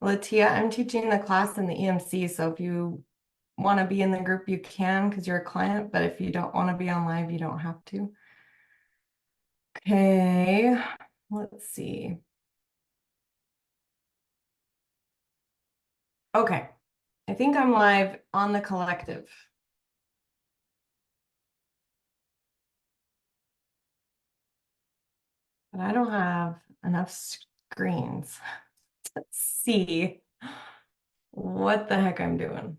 Latia, I'm teaching the class in the EMC, so if you want to be in the group, you can because you're a client, but if you don't want to be on live, you don't have to. Okay, let's see. Okay, I think I'm live on the collective. But I don't have enough screens. Let's see what the heck I'm doing.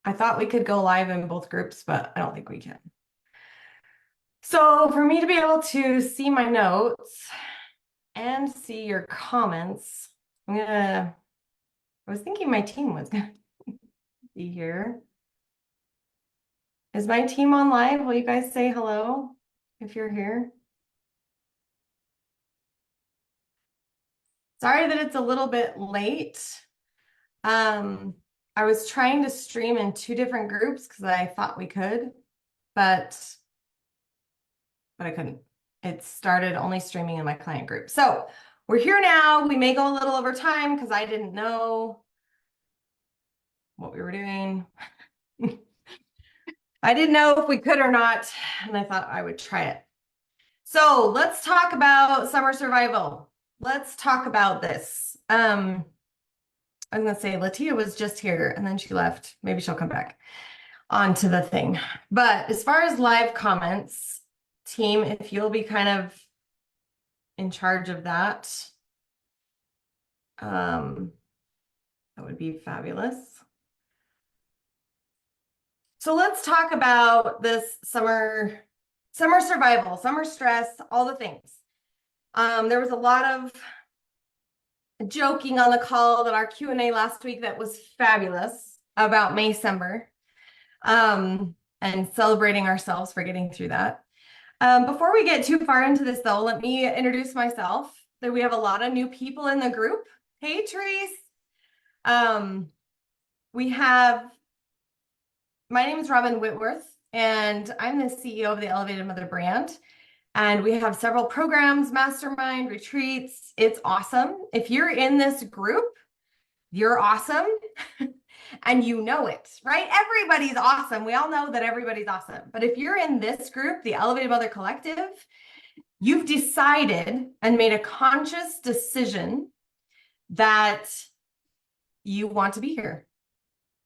I thought we could go live in both groups, but I don't think we can. So for me to be able to see my notes and see your comments, I was thinking my team was gonna be here. Is my team on live? Will you guys say hello if you're here? Sorry that it's a little bit late. I was trying to stream in two different groups because I thought we could, but I couldn't. It started only streaming in my client group. So we're here now. We may go a little over time because I didn't know what we were doing. I didn't know if we could or not, and I thought I would try it. So let's talk about summer survival. Let's talk about this. I'm gonna say Latia was just here and then she left. Maybe she'll come back onto the thing. But as far as live comments, team, if you'll be kind of in charge of that, that would be fabulous. So let's talk about this summer survival, summer stress, all the things. There was a lot of joking on the call that our Q&A last week that was fabulous about Maycember, and celebrating ourselves for getting through that. Before we get too far into this though, let me introduce myself. We have a lot of new people in the group. Hey, Therese. My name is Robin Whitworth, and I'm the CEO of the Elevated Mother brand. And we have several programs, mastermind, retreats. It's awesome. If you're in this group, you're awesome. And you know it, right? Everybody's awesome. We all know that everybody's awesome. But if you're in this group, the Elevated Mother Collective, you've decided and made a conscious decision that you want to be here.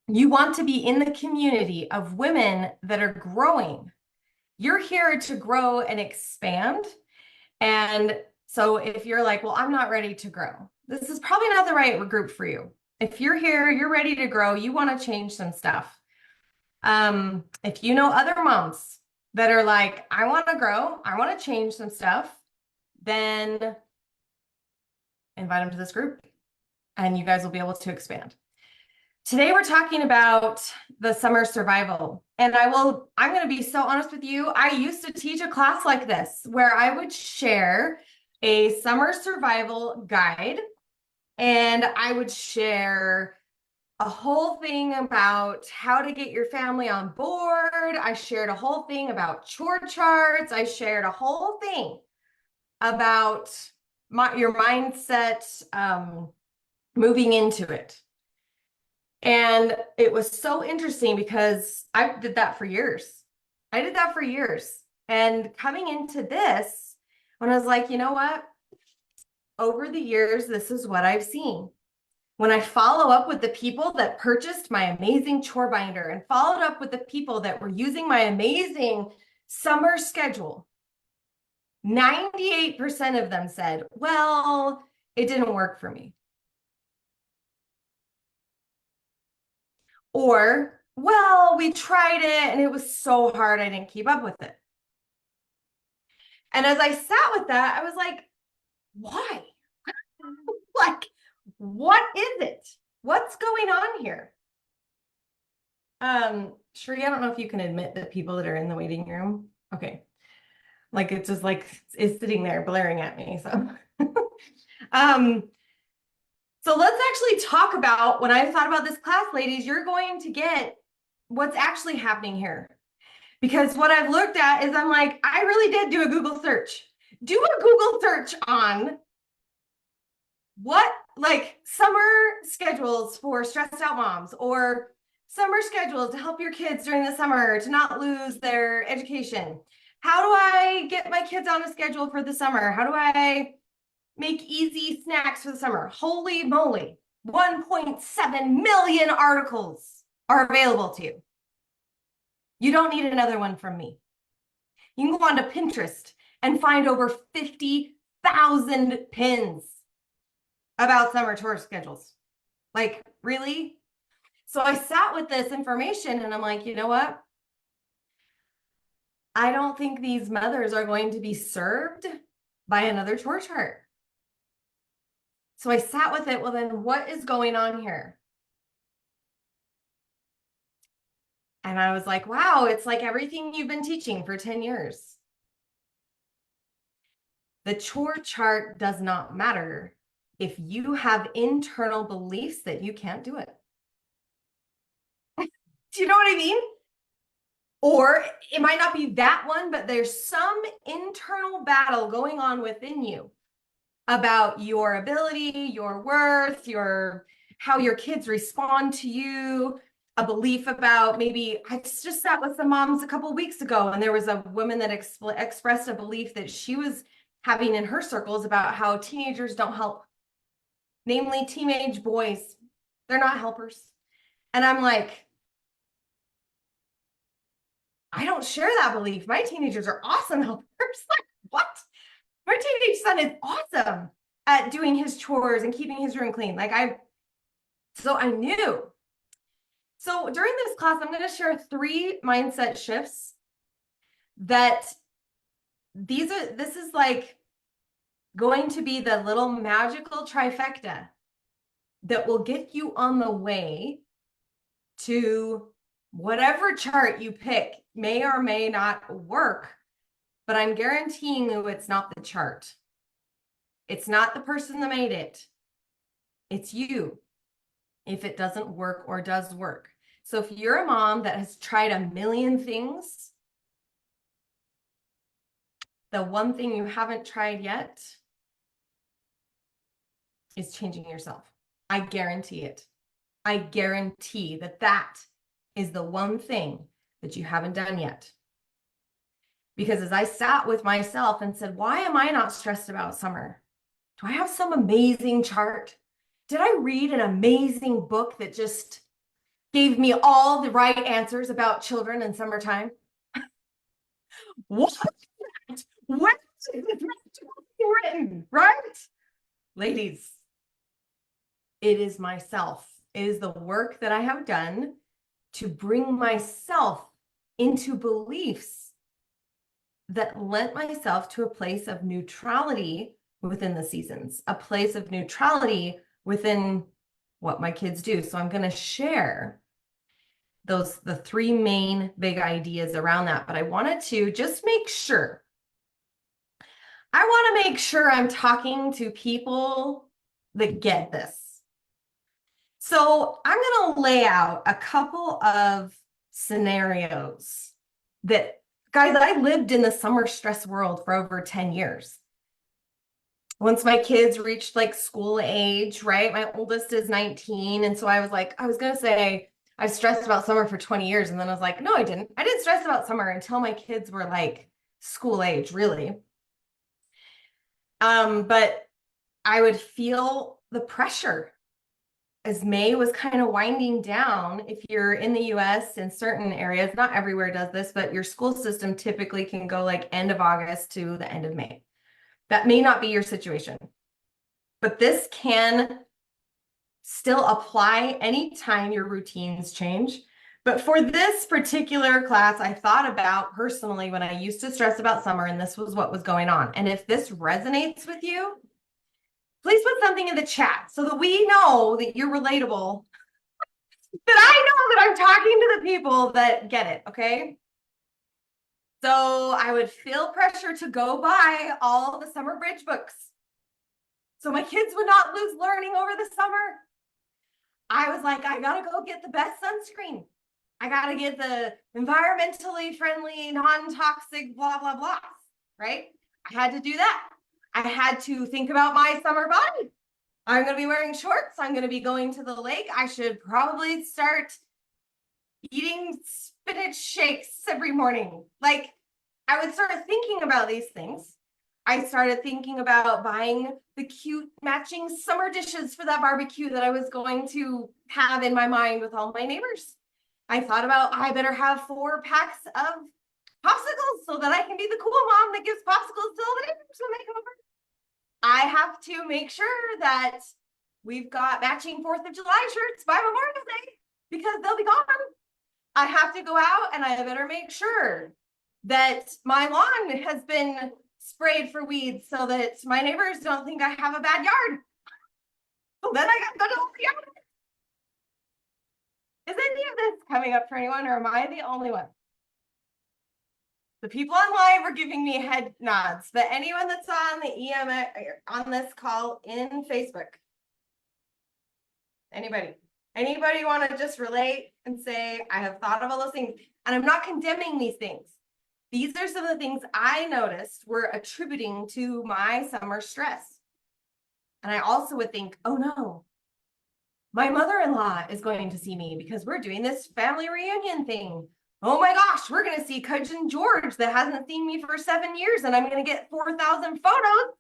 You want to be in the community of women that are growing. You're here to grow and expand. And so if you're like, well, I'm not ready to grow, this is probably not the right group for you. If you're here, you're ready to grow, you want to change some stuff. If you know other moms that are like, I want to grow, I want to change some stuff, then invite them to this group and you guys will be able to expand. Today, we're talking about the summer survival. And I'm going to be so honest with you. I used to teach a class like this where I would share a summer survival guide and I would share a whole thing about how to get your family on board. I shared a whole thing about chore charts. I shared a whole thing about your mindset, moving into it. And it was so interesting because I did that for years. And coming into this, when I was like, you know what? Over the years, this is what I've seen. When I follow up with the people that purchased my amazing chore binder and followed up with the people that were using my amazing summer schedule, 98% of them said, well, it didn't work for me. Or, well, we tried it and it was so hard, I didn't keep up with it. And as I sat with that, I was like, why? Like, what is it? What's going on here? Sheree, I don't know if you can admit the people that are in the waiting room. Okay. Like, it's just like, it's sitting there blaring at me. So, so let's actually talk about, when I thought about this class, ladies, you're going to get what's actually happening here. Because what I've looked at is I'm like, I really did do a Google search. Do a Google search on what like summer schedules for stressed out moms, or summer schedules to help your kids during the summer to not lose their education. How do I get my kids on a schedule for the summer? How do I make easy snacks for the summer? Holy moly, 1.7 million articles are available to you. You don't need another one from me. You can go onto Pinterest and find over 50,000 pins about summer tour schedules. Like, really? So I sat with this information and I'm like, you know what? I don't think these mothers are going to be served by another tour chart. So I sat with it. Well, then what is going on here? And I was like, wow, it's like everything you've been teaching for 10 years. The chore chart does not matter if you have internal beliefs that you can't do it. Do you know what I mean? Or it might not be that one, but there's some internal battle going on within you about your ability, your worth, how your kids respond to you, a belief about, maybe I just sat with some moms a couple of weeks ago, and there was a woman that expressed a belief that she was having in her circles about how teenagers don't help, namely teenage boys. They're not helpers. And I'm like, I don't share that belief. My teenagers are awesome helpers. Like, what? My teenage son is awesome at doing his chores and keeping his room clean. So I knew. So during this class, I'm going to share 3 mindset shifts that this is like going to be the little magical trifecta that will get you on the way to whatever chart you pick. May or may not work, but I'm guaranteeing you it's not the chart. It's not the person that made it. It's you, if it doesn't work or does work. So if you're a mom that has tried a million things, the one thing you haven't tried yet is changing yourself. I guarantee it. I guarantee that is the one thing that you haven't done yet. Because as I sat with myself and said, why am I not stressed about summer? Do I have some amazing chart? Did I read an amazing book that just gave me all the right answers about children in summertime? What? When is this written, right? Ladies, it is myself. It is the work that I have done to bring myself into beliefs that lent myself to a place of neutrality within the seasons, a place of neutrality within what my kids do. So I'm going to share the 3 main big ideas around that, but I wanted to just make sure. I want to make sure I'm talking to people that get this. So I'm going to lay out a couple of scenarios that, guys, I lived in the summer stress world for over 10 years. Once my kids reached like school age, right? My oldest is 19. And so I was going to say, I've stressed about summer for 20 years. And then I was like, no, I didn't. I didn't stress about summer until my kids were like school age, really. But I would feel the pressure as May was kind of winding down. If you're in the US in certain areas, not everywhere does this, but your school system typically can go like end of August to the end of May. That may not be your situation, but this can still apply anytime your routines change. But for this particular class, I thought about personally when I used to stress about summer, and this was what was going on. And if this resonates with you, please put something in the chat so that we know that you're relatable, that I know that I'm talking to the people that get it, okay? So I would feel pressure to go buy all the summer bridge books so my kids would not lose learning over the summer. I was like, I gotta go get the best sunscreen. I gotta get the environmentally friendly, non-toxic, blah, blah, blah, right? I had to do that. I had to think about my summer body. I'm going to be wearing shorts. I'm going to be going to the lake. I should probably start eating spinach shakes every morning. Like, I would start thinking about these things. I started thinking about buying the cute matching summer dishes for that barbecue that I was going to have in my mind with all my neighbors. I thought about I better have 4 packs of popsicles so that I can be the cool mom that gives popsicles to all the neighbors when they come over. I have to make sure that we've got matching 4th of July shirts by Memorial Day because they'll be gone. I have to go out and I better make sure that my lawn has been sprayed for weeds so that my neighbors don't think I have a bad yard. So then I got to go to the yard. Is any of this coming up for anyone, or am I the only one? The people on live are giving me head nods, but anyone that's on the EMA on this call in Facebook, anybody want to just relate and say, I have thought of all those things, and I'm not condemning these things. These are some of the things I noticed were attributing to my summer stress. And I also would think, oh no, my mother-in-law is going to see me because we're doing this family reunion thing. Oh my gosh, we're going to see Cousin George that hasn't seen me for 7 years, and I'm going to get 4,000 photos.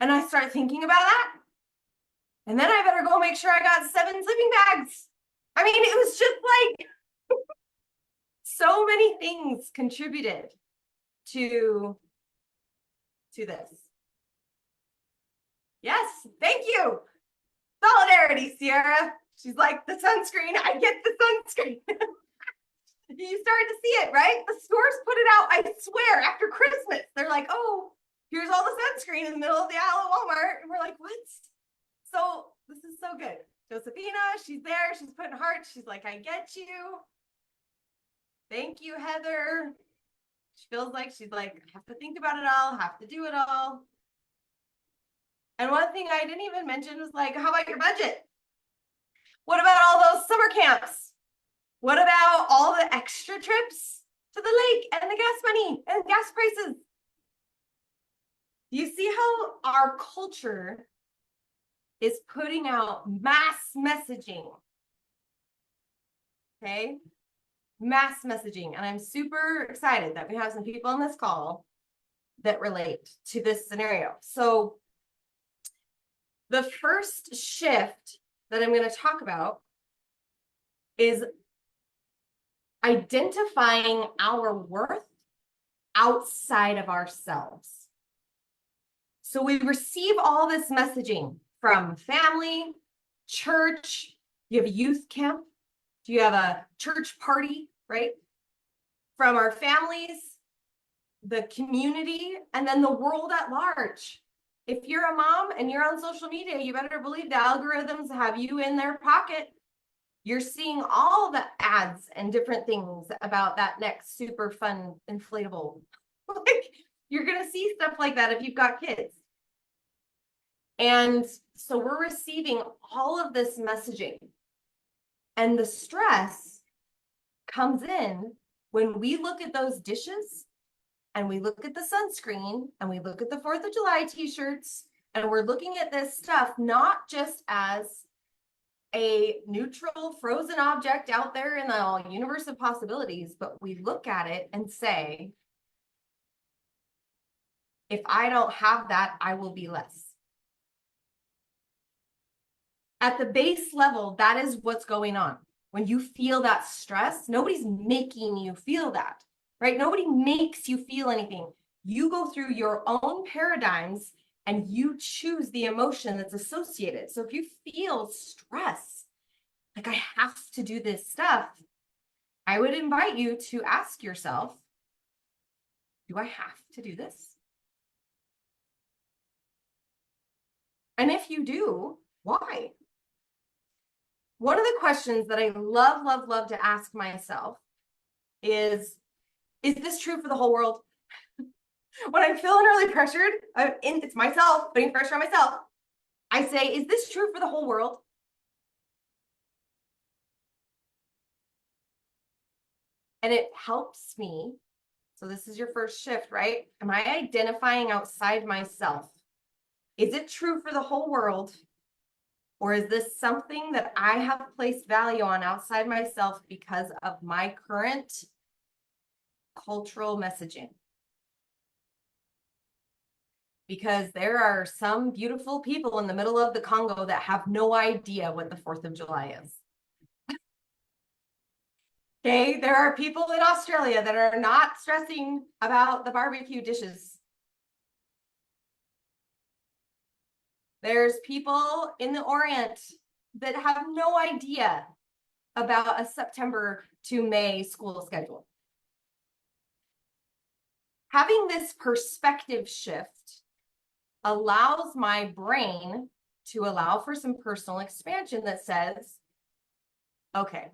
And I start thinking about that. And then I better go make sure I got 7 sleeping bags. I mean, it was just like so many things contributed to this. Yes, thank you. Solidarity, Sierra. She's like, the sunscreen, I get the sunscreen. You started to see it, right? The stores put it out, I swear, after Christmas. They're like, oh, here's all the sunscreen in the middle of the aisle at Walmart. And we're like, what? So this is so good. Josephina, she's there. She's putting hearts. She's like, I get you. Thank you, Heather. She feels like she's like, I have to think about it all, have to do it all. And one thing I didn't even mention was like, how about your budget? What about all those summer camps? What about all the extra trips to the lake and the gas money and gas prices? You see how our culture is putting out mass messaging. Okay, mass messaging. And I'm super excited that we have some people on this call that relate to this scenario. So the first shift that I'm going to talk about is identifying our worth outside of ourselves. So we receive all this messaging from family, church, you have a youth camp, you have a church party, right? From our families, the community, and then the world at large. If you're a mom and you're on social media, you better believe the algorithms have you in their pocket. You're seeing all the ads and different things about that next super fun inflatable. Like, you're going to see stuff like that if you've got kids. And so we're receiving all of this messaging. And the stress comes in when we look at those dishes and we look at the sunscreen and we look at the 4th of July t-shirts, and we're looking at this stuff not just as a neutral frozen object out there in the universe of possibilities, but we look at it and say, if I don't have that, I will be less. At the base level, that is what's going on. When you feel that stress, nobody's making you feel that, right? Nobody makes you feel anything. You go through your own paradigms and you choose the emotion that's associated. So if you feel stress, like I have to do this stuff, I would invite you to ask yourself, do I have to do this? And if you do, why? One of the questions that I love to ask myself is this true for the whole world? When I'm feeling really pressured, it's myself, putting pressure on myself, I say, is this true for the whole world? And it helps me. So this is your first shift, right? Am I identifying outside myself? Is it true for the whole world? Or is this something that I have placed value on outside myself because of my current cultural messaging? Because there are some beautiful people in the middle of the Congo that have no idea what the 4th of July is. Okay, there are people in Australia that are not stressing about the barbecue dishes. There's people in the Orient that have no idea about a September to May school schedule. Having this perspective shift allows my brain to allow for some personal expansion that says, okay,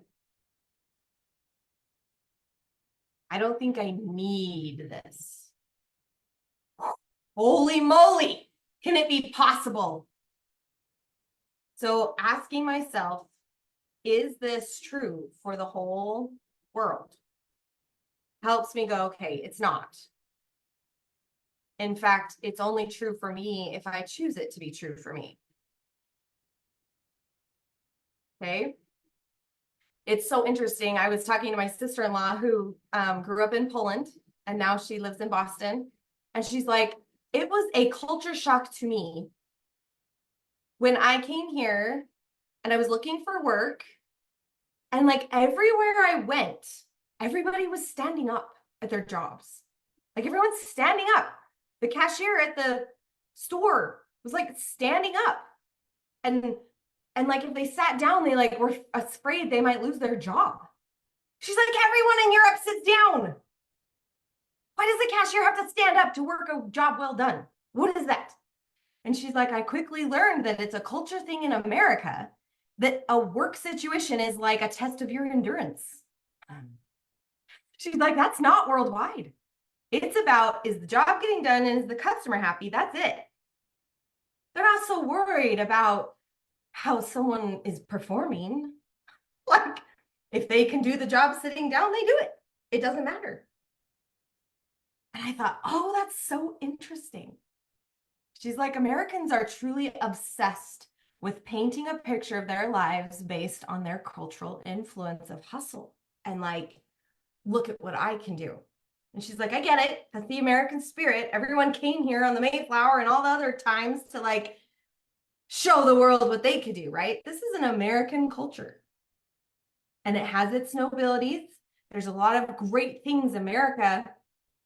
I don't think I need this. Holy moly, can it be possible? So asking myself, is this true for the whole world? Helps me go, okay, it's not. In fact, it's only true for me if I choose it to be true for me. Okay. It's so interesting. I was talking to my sister-in-law who grew up in Poland and now she lives in Boston. And she's like, it was a culture shock to me when I came here and I was looking for work, and like everywhere I went, everybody was standing up at their jobs. Like everyone's standing up. The cashier at the store was like standing up. And like if they sat down, they like were afraid they might lose their job. She's like, everyone in Europe sits down. Why does the cashier have to stand up to work a job well done? What is that? And she's like, I quickly learned that it's a culture thing in America, that a work situation is like a test of your endurance. She's like, that's not worldwide. It's about, is the job getting done and is the customer happy? That's it. They're not so worried about how someone is performing. Like, if they can do the job sitting down, they do it. It doesn't matter. And I thought, oh, that's so interesting. She's like, Americans are truly obsessed with painting a picture of their lives based on their cultural influence of hustle. And like, look at what I can do. And she's like, I get it. That's the American spirit. Everyone came here on the Mayflower and all the other times to like show the world what they could do, right? This is an American culture. And it has its nobilities. There's a lot of great things America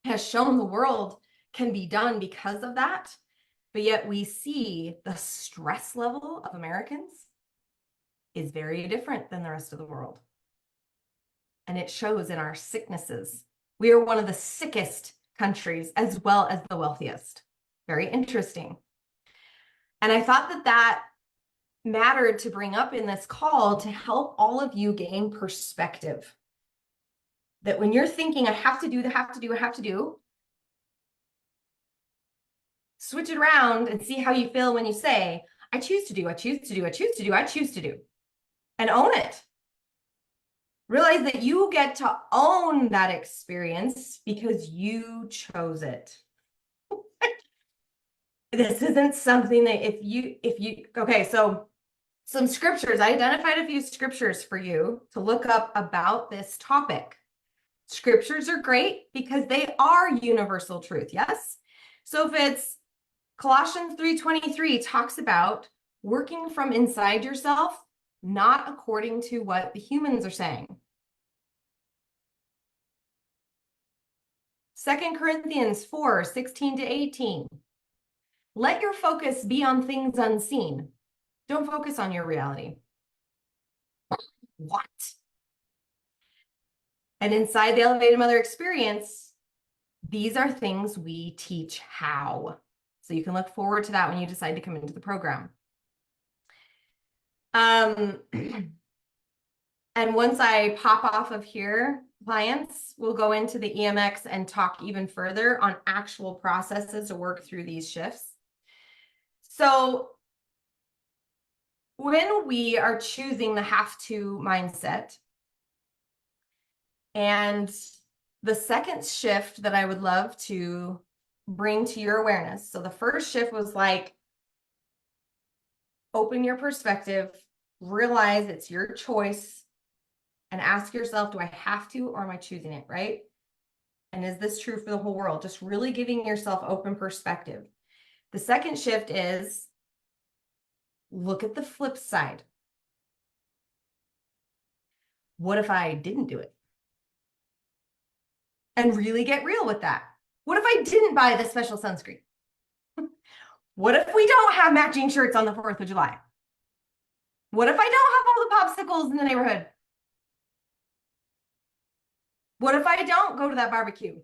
has shown the world can be done because of that. But yet we see the stress level of Americans is very different than the rest of the world. And it shows in our sicknesses. We are one of the sickest countries as well as the wealthiest. Very interesting. And I thought that that mattered to bring up in this call to help all of you gain perspective. That when you're thinking, I have to do, switch it around and see how you feel when you say, I choose to do, I choose to do, I choose to do, I choose to do. And own it. Realize that you get to own that experience because you chose it. This isn't something that if you, okay, so some scriptures, I identified a few scriptures for you to look up about this topic. Scriptures are great because they are universal truth, yes? So if it's Colossians 3:23 talks about working from inside yourself, not according to what the humans are saying. 2 Corinthians 4:16-18. Let your focus be on things unseen. Don't focus on your reality. What? And inside the Elevated Mother Experience, these are things we teach how. So you can look forward to that when you decide to come into the program. And once I pop off of here, clients will go into the EMX and talk even further on actual processes to work through these shifts. So when we are choosing the have to mindset, and the second shift that I would love to bring to your awareness. So the first shift was like, Open your perspective, realize it's your choice, and ask yourself, do I have to or am I choosing it, right? And is this true for the whole world? Just really giving yourself open perspective. The second shift is look at the flip side. What if I didn't do it? And really get real with that. What if I didn't buy the special sunscreen? What if we don't have matching shirts on the 4th of July? What if I don't have all the popsicles in the neighborhood? What if I don't go to that barbecue?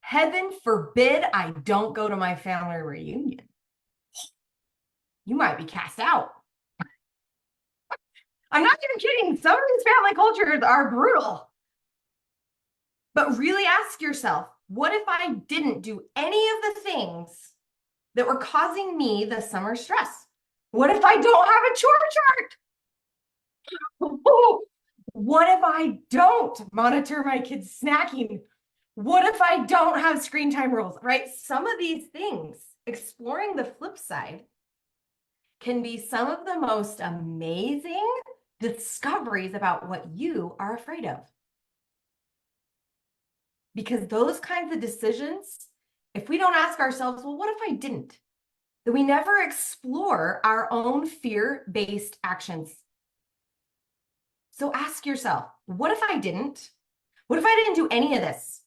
Heaven forbid I don't go to my family reunion. You might be cast out. I'm not even kidding. Some of these family cultures are brutal. But really ask yourself, what if I didn't do any of the things that were causing me the summer stress? What if I don't have a chore chart? What if I don't monitor my kids snacking? What if I don't have screen time rules, right? Some of these things, exploring the flip side, can be some of the most amazing discoveries about what you are afraid of. Because those kinds of decisions, if we don't ask ourselves, well, what if I didn't? Then we never explore our own fear-based actions. So ask yourself, what if I didn't? What if I didn't do any of this?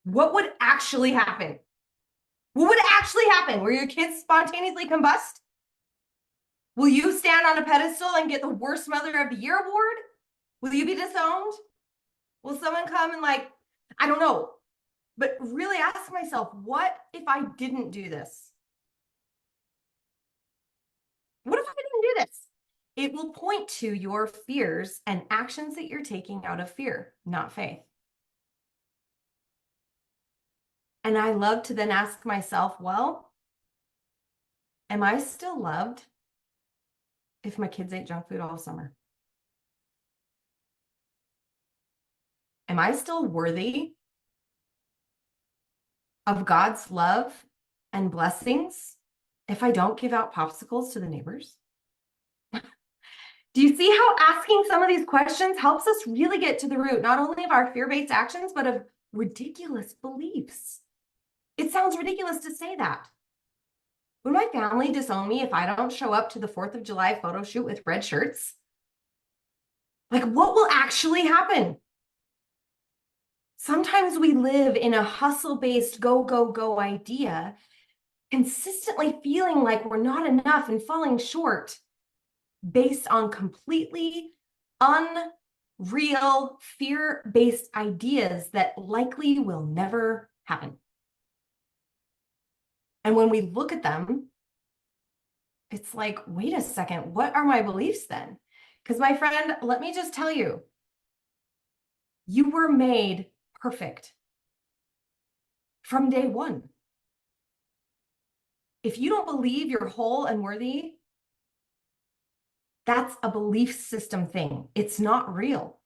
What would actually happen? What would actually happen? Will your kids spontaneously combust? Will you stand on a pedestal and get the worst Mother of the Year award? Will you be disowned? Will someone come and I don't know. But really ask myself, what if I didn't do this? What if I didn't do this? It will point to your fears and actions that you're taking out of fear, not faith. And I love to then ask myself, well, am I still loved if my kids ate junk food all summer? Am I still worthy of God's love and blessings if I don't give out popsicles to the neighbors? Do you see how asking some of these questions helps us really get to the root, not only of our fear-based actions, but of ridiculous beliefs? It sounds ridiculous to say that. Would my family disown me if I don't show up to the 4th of July photo shoot with red shirts? What will actually happen? Sometimes we live in a hustle-based go, go, go idea, consistently feeling like we're not enough and falling short based on completely unreal, fear-based ideas that likely will never happen. And when we look at them, it's like, wait a second, what are my beliefs then? Because my friend, let me just tell you, you were made perfect from day one. If you don't believe you're whole and worthy, that's a belief system thing. It's not real.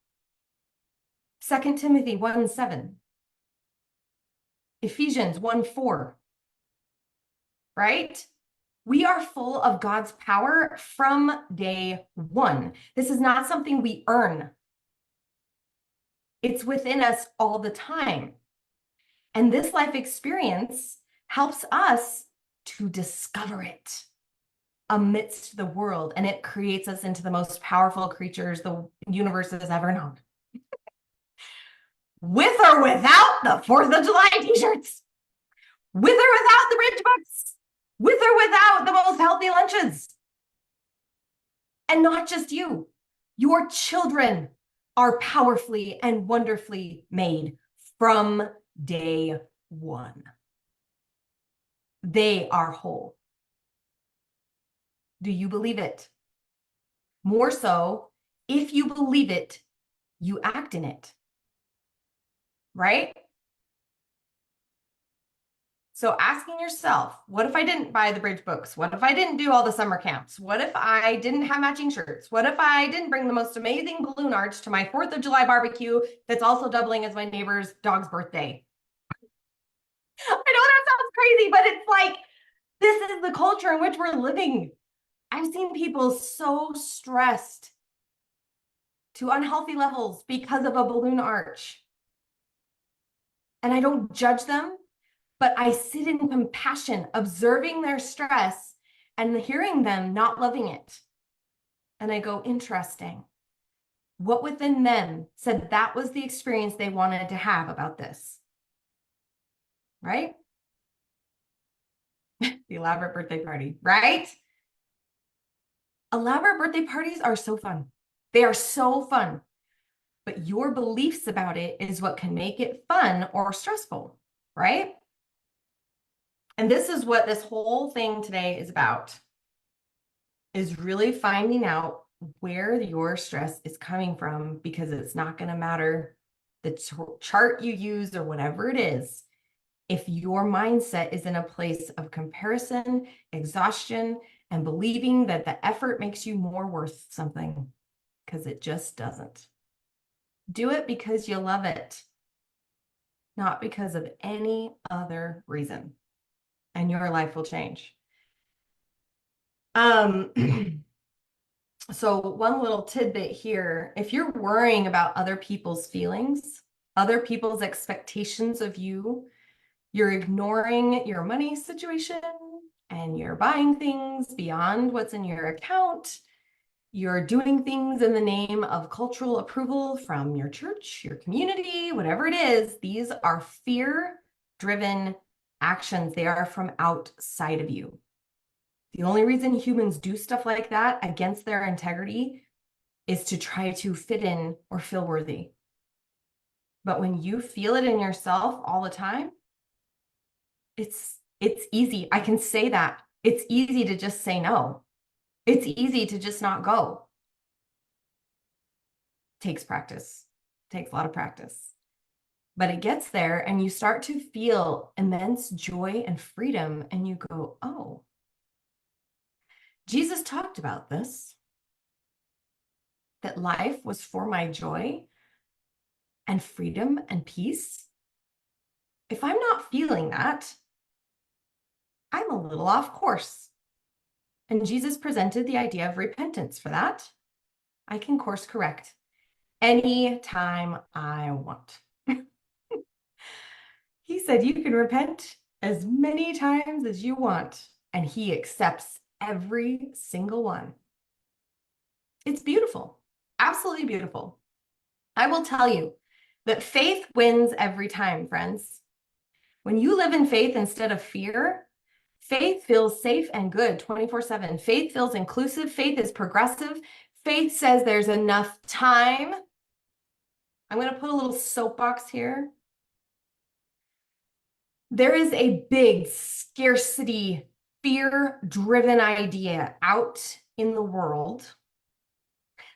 2 Timothy 1:7. Ephesians 1:4. Right? We are full of God's power from day one. This is not something we earn. It's within us all the time. And this life experience helps us to discover it amidst the world, and it creates us into the most powerful creatures the universe has ever known. With or without the 4th of July t-shirts, with or without the bridge books, with or without the most healthy lunches. And not just you, your children are powerfully and wonderfully made from day one. They are whole. Do you believe it? More so, if you believe it, you act in it. Right? So asking yourself, what if I didn't buy the bridge books? What if I didn't do all the summer camps? What if I didn't have matching shirts? What if I didn't bring the most amazing balloon arch to my 4th of July barbecue that's also doubling as my neighbor's dog's birthday? I know that sounds crazy, but it's like, this is the culture in which we're living. I've seen people so stressed to unhealthy levels because of a balloon arch. And I don't judge them, but I sit in compassion, observing their stress and hearing them not loving it. And I go, interesting. What within them said that was the experience they wanted to have about this? Right? The elaborate birthday party, right? Elaborate birthday parties are so fun. They are so fun. But your beliefs about it is what can make it fun or stressful, right? And this is what this whole thing today is about, is really finding out where your stress is coming from, because it's not going to matter the chart you use or whatever it is. If your mindset is in a place of comparison, exhaustion, and believing that the effort makes you more worth something, because it just doesn't. Do it because you love it, not because of any other reason, and your life will change. So one little tidbit here, if you're worrying about other people's feelings, other people's expectations of you, you're ignoring your money situation and you're buying things beyond what's in your account. You're doing things in the name of cultural approval from your church, your community, whatever it is. These are fear-driven actions. They are from outside of you. The only reason humans do stuff like that against their integrity is to try to fit in or feel worthy. But when you feel it in yourself all the time, it's easy. I can say that. It's easy to just say no. It's easy to just not go. Takes practice. Takes a lot of practice. But it gets there and you start to feel immense joy and freedom and you go, oh, Jesus talked about this, that life was for my joy and freedom and peace. If I'm not feeling that, I'm a little off course. And Jesus presented the idea of repentance for that. I can course correct anytime I want. He said you can repent as many times as you want, and he accepts every single one. It's beautiful, absolutely beautiful. I will tell you that faith wins every time, friends. When you live in faith instead of fear, faith feels safe and good 24/7. Faith feels inclusive. Faith is progressive. Faith says there's enough time. I'm going to put a little soapbox here. There is a big scarcity, fear-driven idea out in the world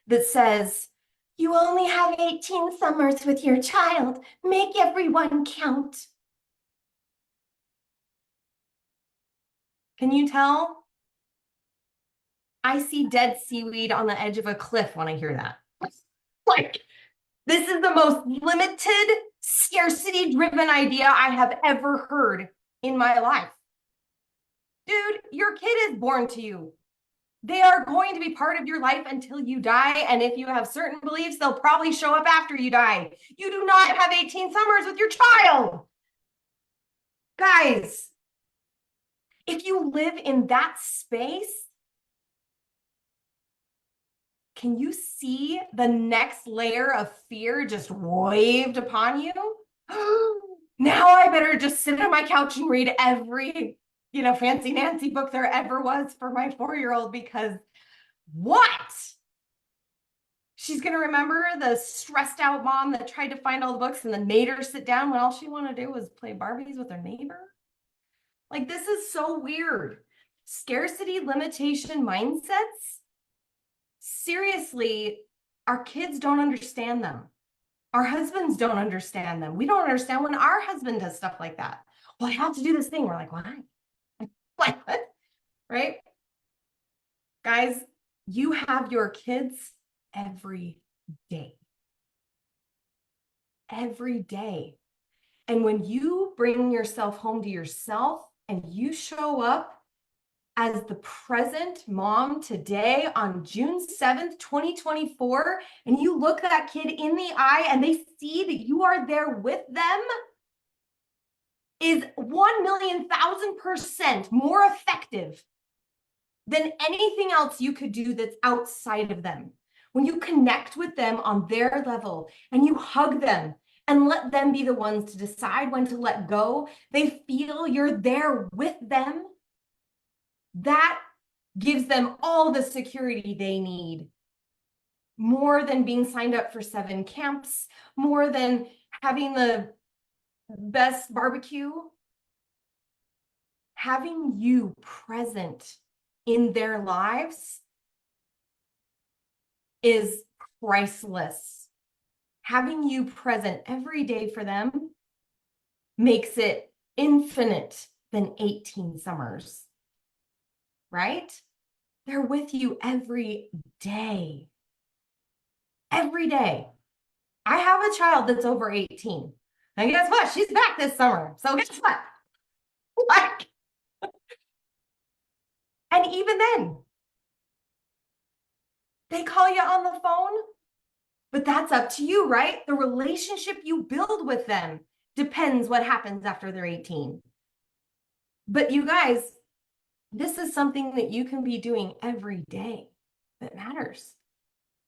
that says, you only have 18 summers with your child. Make everyone count. Can you tell? I see dead seaweed on the edge of a cliff when I hear that. Like, this is the most limited, scarcity-driven idea I have ever heard in my life. Dude, your kid is born to you. They are going to be part of your life until you die. And if you have certain beliefs, they'll probably show up after you die. You do not have 18 summers with your child. Guys, if you live in that space, can you see the next layer of fear just waved upon you? Now I better just sit on my couch and read every, Fancy Nancy book there ever was for my 4-year-old, because what? She's going to remember the stressed out mom that tried to find all the books and then made her sit down when all she wanted to do was play Barbies with her neighbor. Like, this is so weird. Scarcity limitation mindsets. Seriously, our kids don't understand them. Our husbands don't understand them. We don't understand when our husband does stuff like that. Well, I have to do this thing. We're like, why? What? Right? Guys, you have your kids every day. Every day. And when you bring yourself home to yourself and you show up as the present mom today on June 7th, 2024, and you look that kid in the eye and they see that you are there with them, is 1,000,000% more effective than anything else you could do that's outside of them. When you connect with them on their level and you hug them and let them be the ones to decide when to let go, they feel you're there with them. That gives them all the security they need. More than being signed up for 7 camps, more than having the best barbecue. Having you present in their lives is priceless. Having you present every day for them makes it infinite than 18 summers, right? They're with you every day. Every day. I have a child that's over 18. And guess what? She's back this summer. So guess what? Like, and even then, they call you on the phone, but that's up to you, right? The relationship you build with them depends what happens after they're 18. But you guys, this is something that you can be doing every day that matters,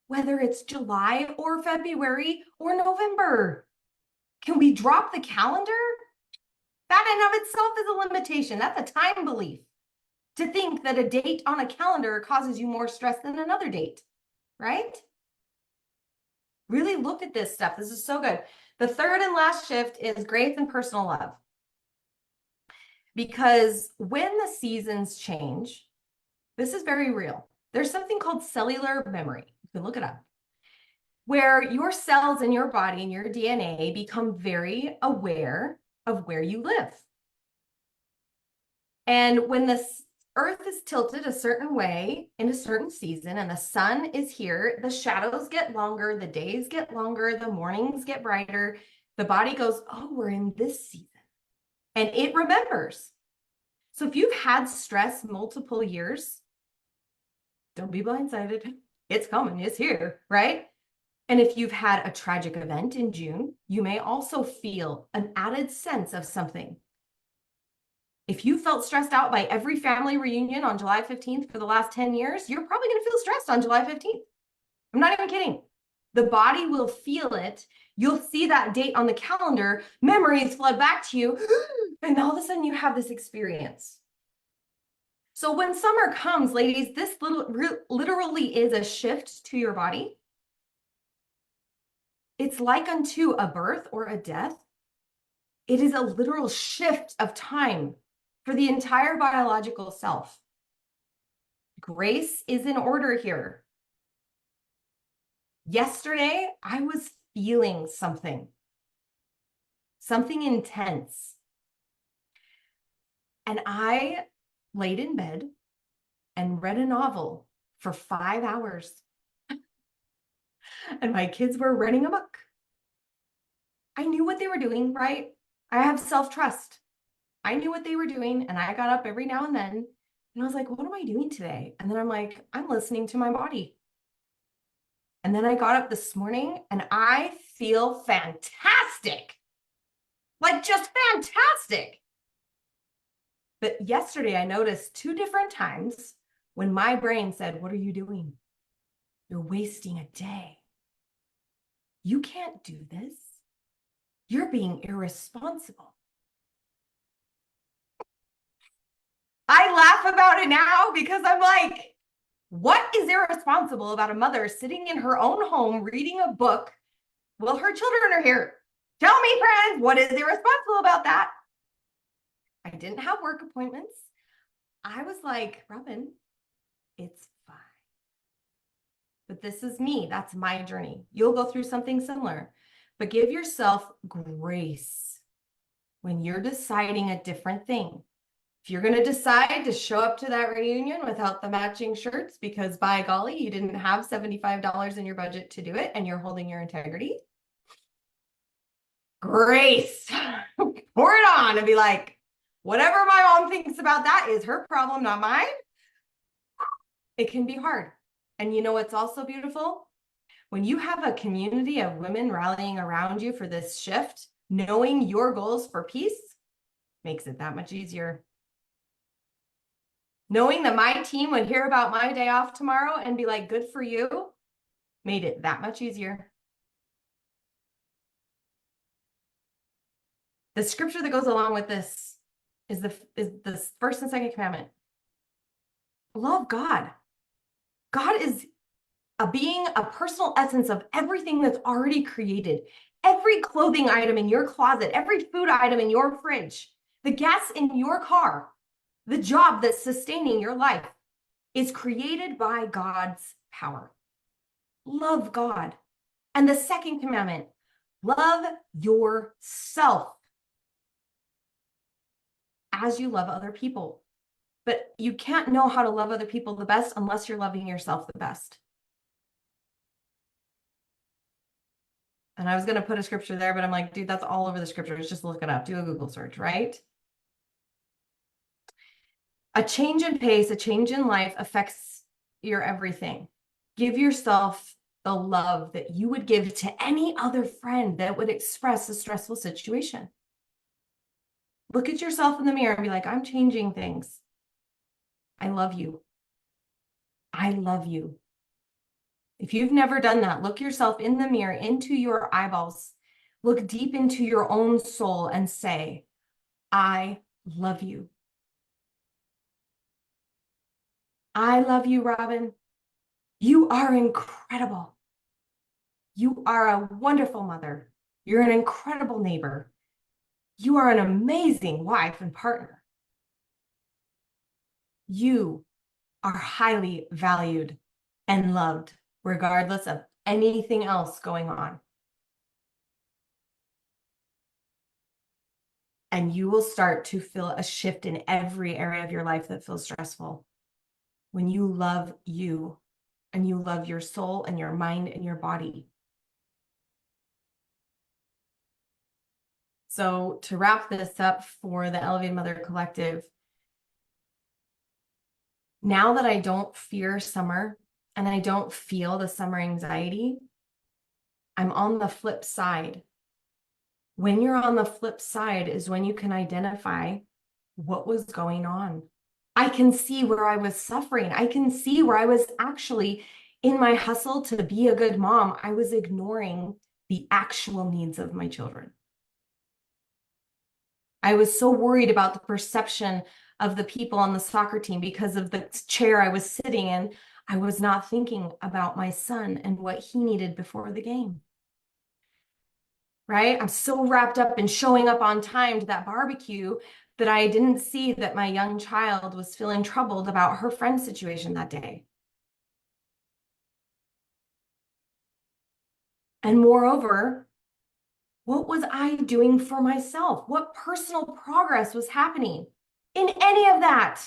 whether it's July or February or November. Can we drop the calendar? That in of itself is a limitation. That's a time belief. To think that a date on a calendar causes you more stress than another date, right? Really look at this stuff. This is so good. The third and last shift is grace and personal love. Because when the seasons change, this is very real. There's something called cellular memory. You can look it up, where your cells in your body and your DNA become very aware of where you live. And when the Earth is tilted a certain way in a certain season and the sun is here, the shadows get longer, the days get longer, the mornings get brighter. The body goes, oh, we're in this season. And it remembers. So if you've had stress multiple years, don't be blindsided. It's coming, it's here, right? And if you've had a tragic event in June, you may also feel an added sense of something. If you felt stressed out by every family reunion on July 15th for the last 10 years, you're probably going to feel stressed on July 15th. I'm not even kidding. The body will feel it. You'll see that date on the calendar, memories flood back to you, and all of a sudden you have this experience. So when summer comes, ladies, this literally is a shift to your body. It's like unto a birth or a death. It is a literal shift of time for the entire biological self. Grace is in order here. Yesterday, I was feeling something intense. And I laid in bed and read a novel for 5 hours. And my kids were running amok. I knew what they were doing, right? I have self-trust. I knew what they were doing, and I got up every now and then, and I was like, what am I doing today? And then I'm like, I'm listening to my body. And then I got up this morning, and I feel fantastic. Like, just fantastic. But yesterday, I noticed 2 different times when my brain said, what are you doing? You're wasting a day. You can't do this. You're being irresponsible. I laugh about it now because I'm like, what is irresponsible about a mother sitting in her own home reading a book while her children are here? Tell me, friends, what is irresponsible about that? I didn't have work appointments. I was like, Robin, it's fine. But this is me. That's my journey. You'll go through something similar, but give yourself grace when you're deciding a different thing. If you're going to decide to show up to that reunion without the matching shirts because by golly, you didn't have $75 in your budget to do it and you're holding your integrity, grace, pour it on and be like, Whatever my mom thinks about that is her problem, not mine. It can be hard. And you know what's also beautiful? When you have a community of women rallying around you for this shift, knowing your goals for peace makes it that much easier. Knowing that my team would hear about my day off tomorrow and be like, good for you, made it that much easier. The scripture that goes along with this is the first and second commandment. Love God. God is a being, a personal essence of everything that's already created. Every clothing item in your closet, every food item in your fridge, the gas in your car, the job that's sustaining your life is created by God's power. Love God. And the second commandment, love yourself as you love other people. But you can't know how to love other people the best unless you're loving yourself the best. And I was going to put a scripture there, but I'm like, dude, that's all over the scriptures. Just look it up. Do a Google search, right? A change in pace, a change in life affects your everything. Give yourself the love that you would give to any other friend that would express a stressful situation. Look at yourself in the mirror and be like, I'm changing things. I love you. I love you. If you've never done that, look yourself in the mirror, into your eyeballs, look deep into your own soul and say, I love you. I love you, Robin. You are incredible. You are a wonderful mother. You're an incredible neighbor. You are an amazing wife and partner. You are highly valued and loved, regardless of anything else going on. And you will start to feel a shift in every area of your life that feels stressful. When you love you and you love your soul and your mind and your body. So to wrap this up for the Elevated Mother Collective, now that I don't fear summer and I don't feel the summer anxiety, I'm on the flip side. When you're on the flip side is when you can identify what was going on. I can see where I was suffering. I can see where I was actually in my hustle to be a good mom. I was ignoring the actual needs of my children. I was so worried about the perception of the people on the soccer team because of the chair I was sitting in. I was not thinking about my son and what he needed before the game. Right? I'm so wrapped up in showing up on time to that barbecue that I didn't see that my young child was feeling troubled about her friend's situation that day. And moreover, what was I doing for myself? What personal progress was happening in any of that?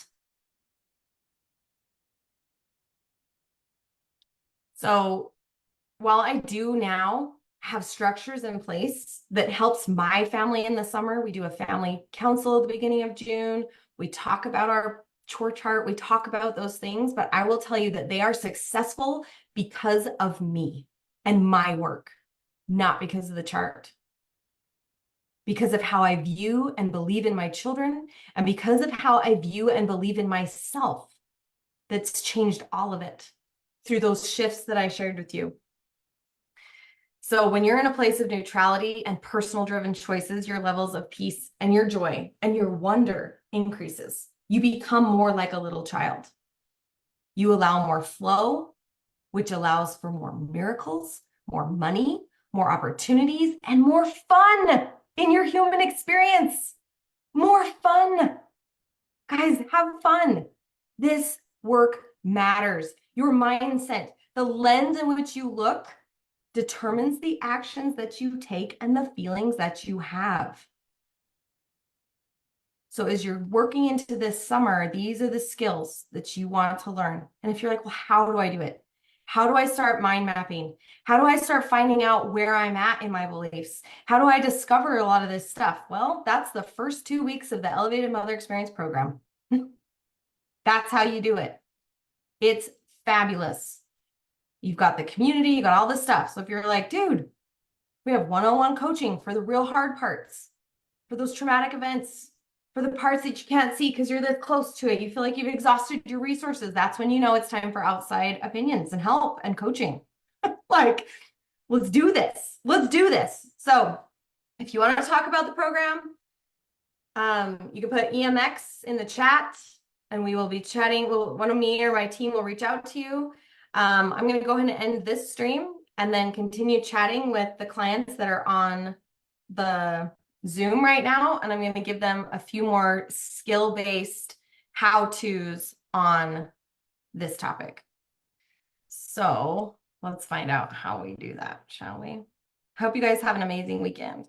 So while I do now have structures in place that helps my family in the summer, we do a family council at the beginning of June. We talk about our chore chart. We talk about those things, but I will tell you that they are successful because of me and my work, not because of the chart. Because of how I view and believe in my children, and because of how I view and believe in myself, that's changed all of it through those shifts that I shared with you. So when you're in a place of neutrality and personal driven choices, your levels of peace and your joy and your wonder increases. You become more like a little child. You allow more flow, which allows for more miracles, more money, more opportunities, and more fun in your human experience. More fun. Guys, have fun. This work matters. Your mindset, the lens in which you look, determines the actions that you take and the feelings that you have. So as you're working into this summer, these are the skills that you want to learn. And if you're like, well, how do I do it? How do I start mind mapping? How do I start finding out where I'm at in my beliefs? How do I discover a lot of this stuff? Well, that's the first 2 weeks of the Elevated Mother Experience program. That's how you do it. It's fabulous. You've got the community, you got all this stuff. So if you're like, dude, we have one-on-one coaching for the real hard parts, for those traumatic events, for the parts that you can't see because you're this close to it. You feel like you've exhausted your resources. That's when you know it's time for outside opinions and help and coaching. Like, let's do this. Let's do this. So if you want to talk about the program, you can put EMX in the chat and we will be chatting. One of me or my team will reach out to you. I'm going to go ahead and end this stream and then continue chatting with the clients that are on the Zoom right now. And I'm going to give them a few more skill-based how-tos on this topic. So let's find out how we do that, shall we? Hope you guys have an amazing weekend.